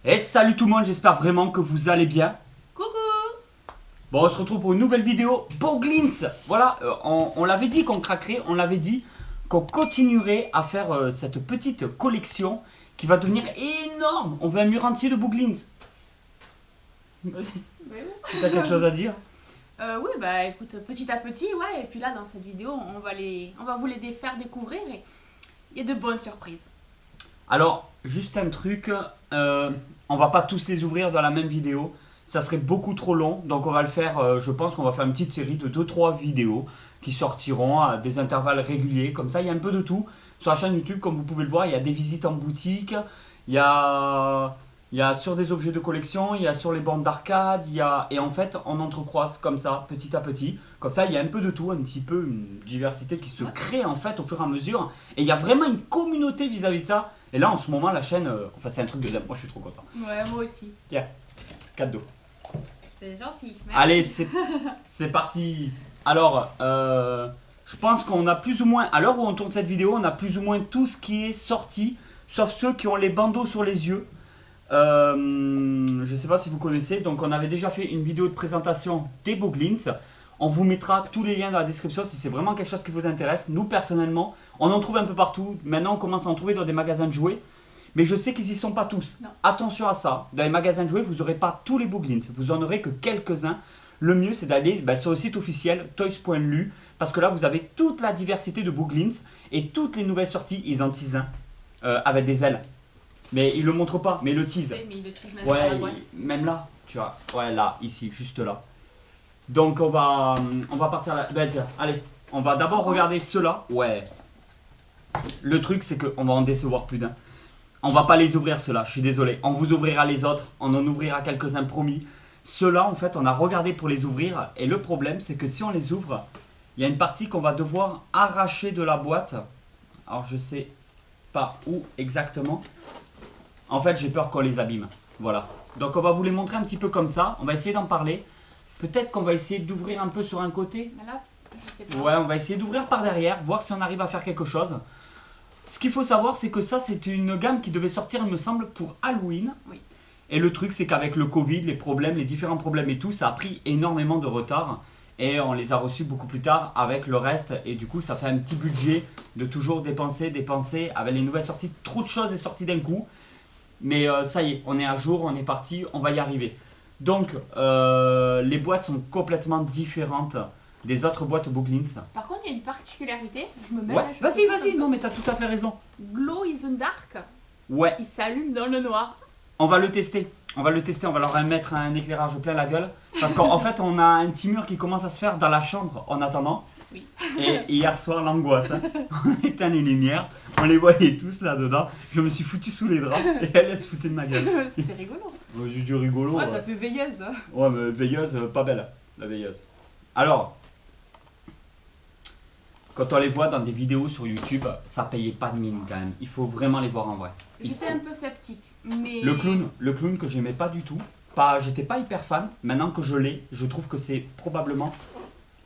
Et salut tout le monde, j'espère vraiment que vous allez bien. Coucou. Bon, on se retrouve pour une nouvelle vidéo Boglins. Voilà, on l'avait dit qu'on craquerait, on l'avait dit qu'on continuerait à faire cette petite collection qui va devenir énorme. On veut un mur entier de Boglins. Vas-y, tu as quelque chose à dire? Oui, bah écoute, petit à petit, ouais, et puis là dans cette vidéo, on va vous les faire découvrir et il y a de bonnes surprises. Alors, juste un truc, on va pas tous les ouvrir dans la même vidéo. Ça serait beaucoup trop long, donc on va le faire, je pense qu'on va faire une petite série de 2-3 vidéos qui sortiront à des intervalles réguliers. Comme ça, il y a un peu de tout. Sur la chaîne YouTube, comme vous pouvez le voir, il y a des visites en boutique, il y a sur des objets de collection, il y a sur les bornes d'arcade, et en fait, on entrecroise comme ça, petit à petit. Comme ça, il y a un peu de tout, un petit peu une diversité qui se crée en fait au fur et à mesure. Et il y a vraiment une communauté vis-à-vis de ça. Et là, en ce moment, la chaîne, enfin, c'est un truc de dingue. Moi, je suis trop content. Ouais, moi aussi. Tiens, cadeau. C'est gentil. Merci. Allez, c'est parti. Alors, je pense qu'on a plus ou moins, à l'heure où on tourne cette vidéo, on a plus ou moins tout ce qui est sorti, sauf ceux qui ont les bandeaux sur les yeux. Je ne sais pas si vous connaissez, donc on avait déjà fait une vidéo de présentation des Boglins. On vous mettra tous les liens dans la description si c'est vraiment quelque chose qui vous intéresse. Nous, personnellement, on en trouve un peu partout. Maintenant, on commence à en trouver dans des magasins de jouets. Mais je sais qu'ils n'y sont pas tous. Non. Attention à ça. Dans les magasins de jouets, vous n'aurez pas tous les Boglins. Vous en aurez que quelques-uns. Le mieux, c'est d'aller sur le site officiel toys.lu. Parce que là, vous avez toute la diversité de Boglins. Et toutes les nouvelles sorties, ils en teasent un. Avec des ailes. Mais ils ne le montrent pas, mais ils le teasent. Mais il le tease même Ouais, sur la boîte. même là, tu vois. Ouais, là, ici, juste là. Donc on va partir là. Ben tiens, allez, on va d'abord regarder ceux-là. Ouais. Le truc, c'est qu'on va en décevoir plus d'un. On va pas les ouvrir ceux-là, je suis désolé. On vous ouvrira les autres, on en ouvrira quelques-uns promis. Ceux-là, en fait, on a regardé pour les ouvrir. Et le problème, c'est que si on les ouvre, il y a une partie qu'on va devoir arracher de la boîte. Alors je sais pas où exactement. En fait, j'ai peur qu'on les abîme. Voilà. Donc on va vous les montrer un petit peu comme ça. On va essayer d'en parler. Peut-être qu'on va essayer d'ouvrir un peu sur un côté. Mais là, je sais pas. Ouais, on va essayer d'ouvrir par derrière, voir si on arrive à faire quelque chose. Ce qu'il faut savoir, c'est que ça, c'est une gamme qui devait sortir, il me semble, pour Halloween. Oui. Et le truc, c'est qu'avec le Covid, les problèmes, les différents problèmes et tout, ça a pris énormément de retard. Et on les a reçus beaucoup plus tard avec le reste. Et du coup, ça fait un petit budget de toujours dépenser. Avec les nouvelles sorties, trop de choses est sorties d'un coup. Mais ça y est, on est à jour, on est parti, on va y arriver. Donc, les boîtes sont complètement différentes des autres boîtes Boglins. Par contre, il y a une particularité. Je me mets Ouais, là, je vas-y, fais vas-y, comme non mais t'as tout à fait raison. ça. Glow in the dark. Ouais, Il s'allume dans le noir. on va le tester. On va leur mettre un éclairage plein la gueule. Parce qu'en fait, on a un petit mur qui commence à se faire dans la chambre en attendant. Oui. Et hier soir, l'angoisse. Hein. On a éteint les lumières, on les voyait tous là-dedans. Je me suis foutu sous les draps et elle se foutait de ma gueule. C'était rigolo. J'ai du rigolo. Ouais, ça fait veilleuse. Ouais, mais veilleuse, pas belle, la veilleuse. Alors, quand on les voit dans des vidéos sur YouTube, ça payait pas de mine quand même. Il faut vraiment les voir en vrai. J'étais un peu sceptique, mais... Le clown que j'aimais pas du tout. J'étais pas hyper fan. Maintenant que je l'ai, je trouve que c'est probablement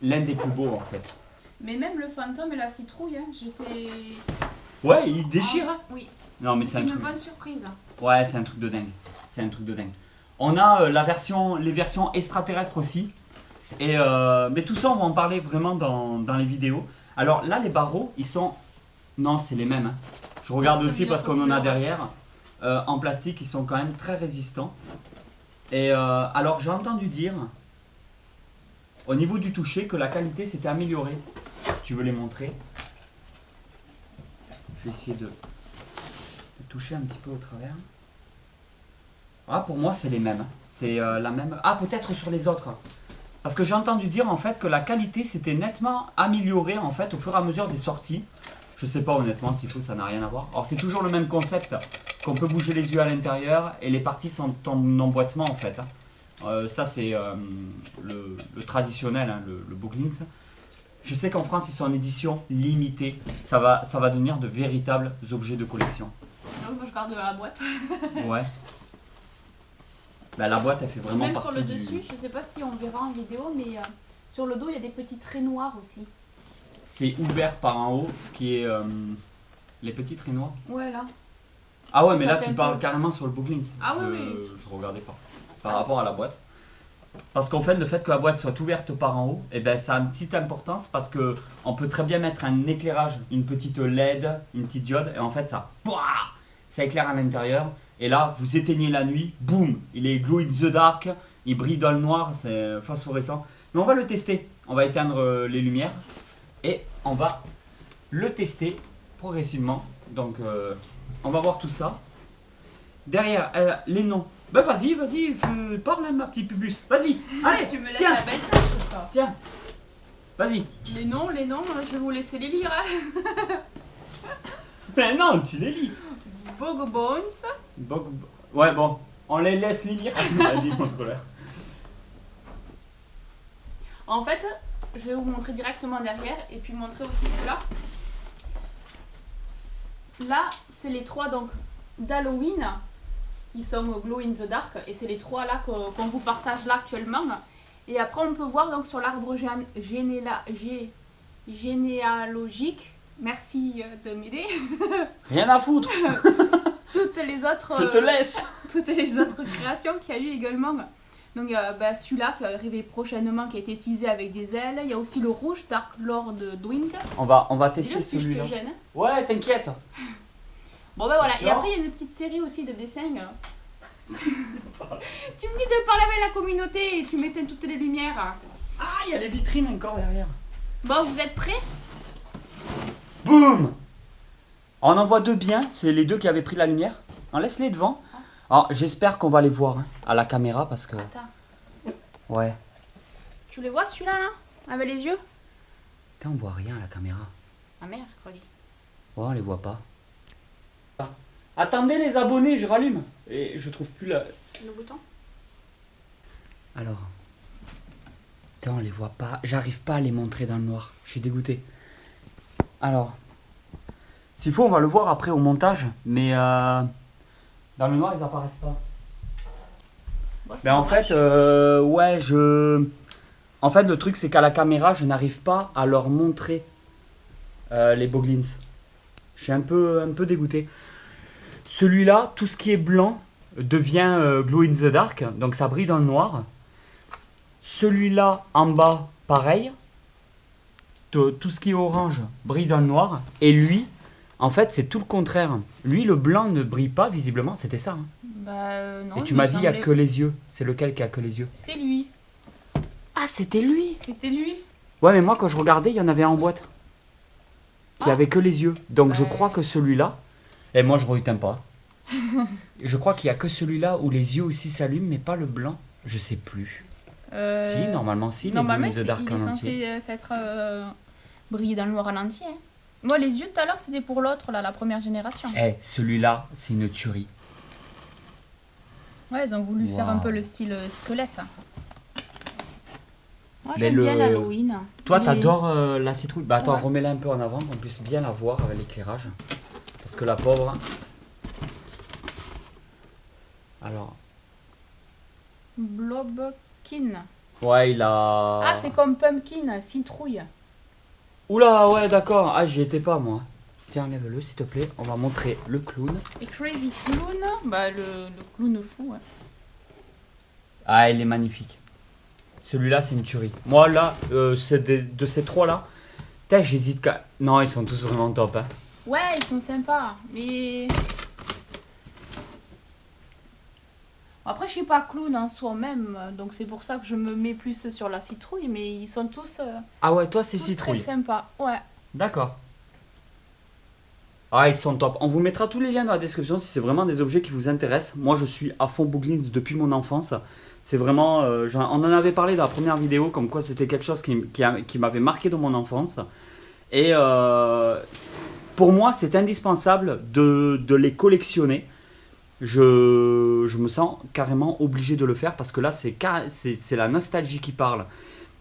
l'un des plus beaux en fait. Mais même le fantôme et la citrouille, hein, j'étais... Ouais, il déchire. Hein. Oui. Non mais c'est C'était un une truc. bonne surprise. Ouais, c'est un truc de dingue. C'est un truc de dingue. On a les versions extraterrestres aussi. Mais tout ça, on va en parler vraiment dans les vidéos. Alors là, les barreaux, ils sont... Non, c'est les mêmes. Hein. Je regarde C'est aussi bien parce qu'on en a couleur. derrière. En plastique, ils sont quand même très résistants. Et alors, j'ai entendu dire, au niveau du toucher, que la qualité s'était améliorée. Si tu veux les montrer. Je vais essayer de toucher un petit peu au travers. Ah, pour moi, c'est les mêmes. C'est la même... Ah, peut-être sur les autres. Parce que j'ai entendu dire en fait que la qualité s'était nettement améliorée en fait au fur et à mesure des sorties. Je sais pas honnêtement s'il faut, ça n'a rien à voir. Alors c'est toujours le même concept, qu'on peut bouger les yeux à l'intérieur et les parties sont en emboîtement en fait. Ça c'est le traditionnel, hein, le Boglins. Je sais qu'en France ils sont en édition limitée. Ça va devenir de véritables objets de collection. Donc moi je garde la boîte. Ouais. Bah, la boîte elle fait vraiment Même partie sur le du... dessus, je sais pas si on verra en vidéo, mais sur le dos il y a des petits traits noirs aussi. C'est ouvert par en haut, ce qui est les petits traits noirs. Ouais là. Ah ouais, Et mais ça là fait tu un parles peu- carrément sur le Booklins. Ah je, oui, oui. je regardais pas. Par Ah, rapport à la boîte. Parce qu'en fait, le fait que la boîte soit ouverte par en haut, eh ben, ça a une petite importance parce que on peut très bien mettre un éclairage, une petite LED, une petite diode, et en fait ça éclaire à l'intérieur. Et là, vous éteignez la nuit, boum, il est glow in the dark, il brille dans le noir, c'est phosphorescent. Mais on va le tester. On va éteindre les lumières et on va le tester progressivement. Donc, on va voir tout ça. Derrière, les noms. Bah vas-y, parle hein, ma petite pubus. Vas-y, allez, Tu me laisses tiens, la belle tâche, toi. tiens. Vas-y. Les noms, je vais vous laisser les lire. Hein. Mais non, tu les lis. Bogo Bones, Ouais, bon, on les laisse les lire. Vas-y, montre-leur. En fait, je vais vous montrer directement derrière et puis montrer aussi ceux-là. Là, c'est les 3 donc d'Halloween qui sont au Glow in the Dark et c'est les 3 là qu'on vous partage là actuellement. Et après, on peut voir donc sur l'arbre généalogique. Merci de m'aider. Rien à foutre. Toutes les autres. Je te laisse. Toutes les autres créations qu'il y a eu également. Donc celui-là qui va arriver prochainement, qui a été teasé avec des ailes. Il y a aussi le rouge, Dark Lord Dwing. On va Dis-le tester si je celui-là. te gêne. Hein. Ouais, t'inquiète. Bon ben voilà, et Sûr. après il y a une petite série aussi de dessins. Tu me dis de parler avec la communauté et tu m'éteins toutes les lumières. Ah, il y a les vitrines encore derrière. Bon, vous êtes prêts? Boum. On en voit deux bien, c'est les deux qui avaient pris la lumière. On laisse les devant. Alors, j'espère qu'on va les voir hein, à la caméra parce que... Attends, Ouais. tu les vois celui-là là? Avec les yeux? Putain, on voit rien à la caméra. Ah merde, Crowley. Ouais, on les voit pas. Attendez les abonnés, je rallume. Et je trouve plus la... Le bouton? Alors. Putain, on les voit pas. J'arrive pas à les montrer dans le noir. Je suis dégoûté. Alors. S'il faut, on va le voir après au montage. Mais dans le noir, ils apparaissent pas. Bon, c'est Mais en dommage. fait, ouais, En fait, le truc, c'est qu'à la caméra, je n'arrive pas à leur montrer les Boglins. Je suis un peu dégoûté. Celui-là, tout ce qui est blanc devient glow in the dark, donc ça brille dans le noir. Celui-là, en bas, pareil. Tout ce qui est orange brille dans le noir. Et lui, en fait, c'est tout le contraire. Lui, le blanc ne brille pas, visiblement. C'était ça. Hein. Non. Et tu il m'as me dit, il n'y a semblait- que les yeux. C'est lequel qui a que les yeux? C'est lui. Ah, c'était lui. C'était lui. Ouais, mais moi, quand je regardais, il y en avait un en boîte. Qui Ah. avait que les yeux. Donc, je Ouais. crois que celui-là... Et moi, je ne retiens pas. Je crois qu'il n'y a que celui-là où les yeux aussi s'allument, mais pas le blanc. Je sais plus. Si, normalement, si. Normalement, les Glow in the Dark il est en entier. censé s'être brillé dans le noir en entier. Hein. Moi, les yeux tout à l'heure, c'était pour l'autre, là, la première génération. Eh, celui-là, c'est une tuerie. Ouais, ils ont voulu faire un Waouh. peu le style squelette. Moi, Mais j'aime le- bien l'Halloween. Toi, Il est- t'adores la citrouille. Bah attends, Ouais. remets-la un peu en avant, qu'on puisse bien la voir avec l'éclairage. Parce que la pauvre... Alors... Blobkin. Ouais, il a... Ah, c'est comme Pumpkin, citrouille. Oula, ouais, d'accord. Ah, j'y étais pas, moi. Tiens, enlève-le, s'il te plaît. On va montrer le clown. Et Crazy Clown, bah le clown fou. Ouais. Ah, il est magnifique. Celui-là, c'est une tuerie. Moi, là, c'est de ces trois-là, putain, j'hésite qu'à... Non, ils sont tous vraiment top. Hein. Ouais, ils sont sympas, mais... Après, je suis pas clown en soi-même, donc c'est pour ça que je me mets plus sur la citrouille, mais ils sont tous, Ah ouais, toi, c'est tous citrouille. très sympas. Ouais. D'accord. Ah, ils sont top. On vous mettra tous les liens dans la description si c'est vraiment des objets qui vous intéressent. Moi, je suis à fond Booglins depuis mon enfance. C'est vraiment... on en avait parlé dans la première vidéo, comme quoi c'était quelque chose qui m'avait marqué dans mon enfance. Et pour moi, c'est indispensable de les collectionner. Je me sens carrément obligé de le faire parce que là, c'est la nostalgie qui parle.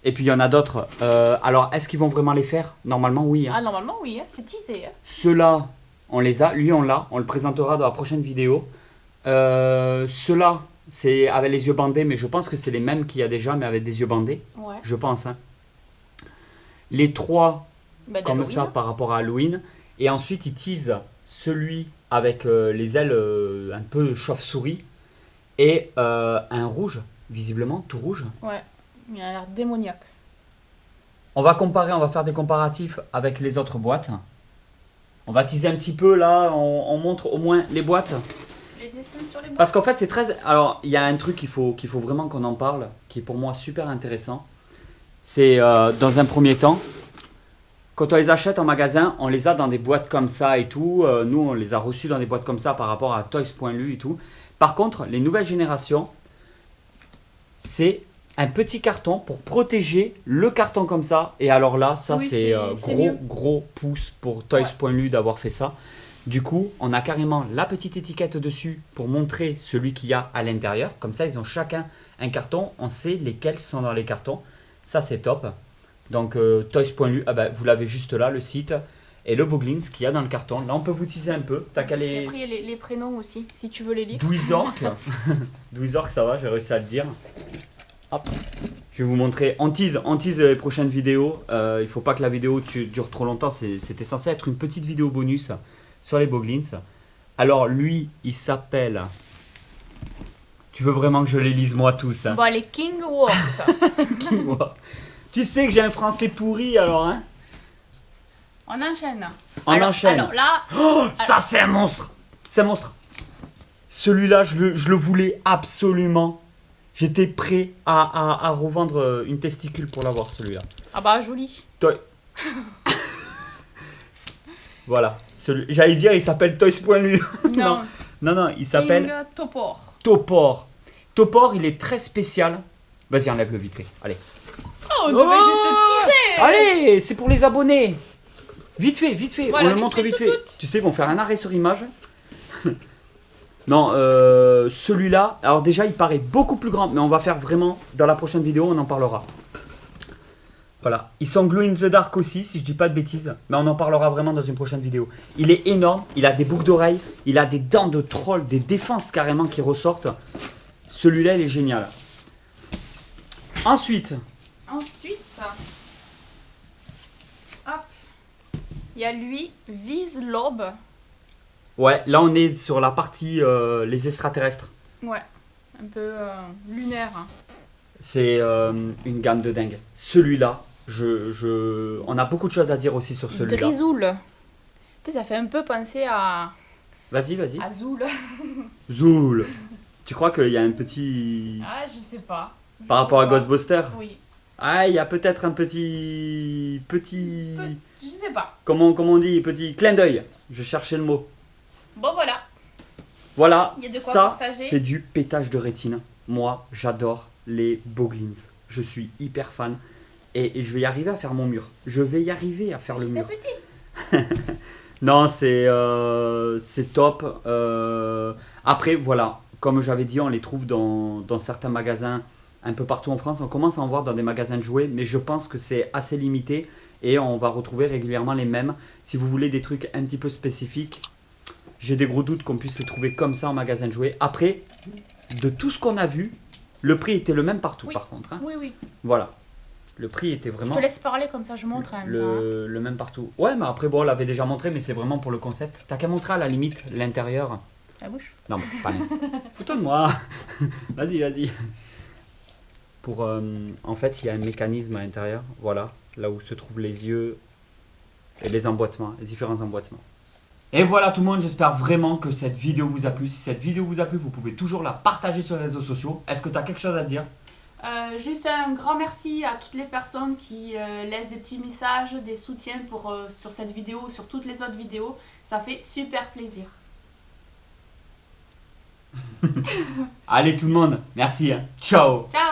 Et puis, il y en a d'autres. Alors, est-ce qu'ils vont vraiment les faire? Normalement, oui. Hein. Ah, normalement, oui, hein, c'est teasé. Hein. Ceux-là, on les a. Lui, on l'a. On le présentera dans la prochaine vidéo. Ceux-là, c'est avec les yeux bandés, mais je pense que c'est les mêmes qu'il y a déjà, mais avec des yeux bandés. Ouais. Je pense. Hein. Les trois, Bah, comme d'Halloween. ça, par rapport à Halloween. Et ensuite, ils teasent celui avec les ailes un peu chauve-souris et un rouge, visiblement tout rouge. Ouais, il a l'air démoniaque. On va comparer, on va faire des comparatifs avec les autres boîtes. On va teaser un petit peu là, on montre au moins les boîtes. Les dessins sur les boîtes. Parce qu'en fait c'est très... Alors il y a un truc qu'il faut vraiment qu'on en parle, qui est pour moi super intéressant. C'est dans un premier temps, quand on les achète en magasin, on les a dans des boîtes comme ça et tout. Nous on les a reçus dans des boîtes comme ça par rapport à Toys.lu et tout. Par contre les nouvelles générations, c'est un petit carton pour protéger le carton comme ça. Et alors là, ça Oui, c'est c'est mieux. gros pouce pour Toys.lu d'avoir fait ça. Du coup, on a carrément la petite étiquette dessus pour montrer celui qu'il y a à l'intérieur. Comme ça, ils ont chacun un carton. On sait lesquels sont dans les cartons. Ça, c'est top. Donc, Toys.lu, ah ben, vous l'avez juste là, le site. Et le Boglins qu'il y a dans le carton. Là, on peut vous teaser un peu. T'as qu'à Et les... après, il y a les prénoms aussi, si tu veux les lire. Douizork. Douizork, ça va, j'ai réussi à le dire. Hop. Je vais vous montrer. On tease les prochaines vidéos. Il faut pas que la vidéo dure trop longtemps. C'était censé être une petite vidéo bonus sur les Boglins. Alors lui, il s'appelle... Tu veux vraiment que je les lise moi tous hein? Bon, les King Wart. Tu sais que j'ai un français pourri alors hein? On enchaîne. On enchaîne. Alors là, Oh, ça c'est un monstre. C'est un monstre. Celui-là, je le voulais absolument. J'étais prêt à revendre une testicule pour l'avoir, celui-là. ah bah joli. Voilà. J'allais dire, il s'appelle Toys.lu. Non, non, il s'appelle King Topor. Topor. Topor, il est très spécial. Vas-y, enlève-le vite fait. Allez. Oh, on devait juste teaser. Allez, c'est pour les abonnés. Vite fait. Voilà, on le vite montre fait, vite tout, fait. tout. Tu sais, ils vont faire un arrêt sur image. Non, celui-là, alors déjà il paraît beaucoup plus grand, mais on va faire vraiment, dans la prochaine vidéo, on en parlera. Voilà, ils sont glow in the dark aussi, si je dis pas de bêtises, mais on en parlera vraiment dans une prochaine vidéo. Il est énorme, il a des boucles d'oreilles, il a des dents de troll, des défenses carrément qui ressortent. Celui-là, il est génial. Ensuite, hop, il y a lui, Vise Lobe. ouais, là on est sur la partie les extraterrestres. Ouais, un peu lunaire. Hein. C'est une gamme de dingue. Celui-là, on a beaucoup de choses à dire aussi sur celui-là. Drizoul. Tu sais, ça fait un peu penser à Vas-y. Zoul. Zoul. Tu crois qu'il y a un petit... Ah, je sais pas. Par rapport à Ghostbusters? Oui. Ah, il y a peut-être un petit... Je sais pas. Comment on dit? Petit clin d'œil. Je cherchais le mot. Bon, voilà. Voilà, Il y a de quoi ça, partager. c'est du pétage de rétine. Moi, j'adore les Boglins. Je suis hyper fan. Et je vais y arriver à faire mon mur. Je vais y arriver à faire le T'es mur. petit. Non, c'est top. Après, voilà, comme j'avais dit, on les trouve dans certains magasins un peu partout en France. On commence à en voir dans des magasins de jouets, mais je pense que c'est assez limité et on va retrouver régulièrement les mêmes. Si vous voulez des trucs un petit peu spécifiques, j'ai des gros doutes qu'on puisse les trouver comme ça en magasin de jouets. Après, de tout ce qu'on a vu, le prix était le même partout Oui. par contre. Hein. Oui. Voilà. Le prix était vraiment... Je te laisse parler comme ça, je montre en même temps. Hein. le même partout. Ouais, mais après, bon, on l'avait déjà montré, mais c'est vraiment pour le concept. T'as qu'à montrer à la limite l'intérieur. La bouche. Non, mais pas rien. Fous-toi de moi. Vas-y. Pour, en fait, il y a un mécanisme à l'intérieur. Voilà, là où se trouvent les yeux et les emboîtements, les différents emboîtements. Et voilà tout le monde, j'espère vraiment que cette vidéo vous a plu. Si cette vidéo vous a plu, vous pouvez toujours la partager sur les réseaux sociaux. Est-ce que tu as quelque chose à dire? Juste un grand merci à toutes les personnes qui laissent des petits messages, des soutiens sur cette vidéo ou sur toutes les autres vidéos. Ça fait super plaisir. Allez tout le monde, merci. Hein. Ciao. Ciao!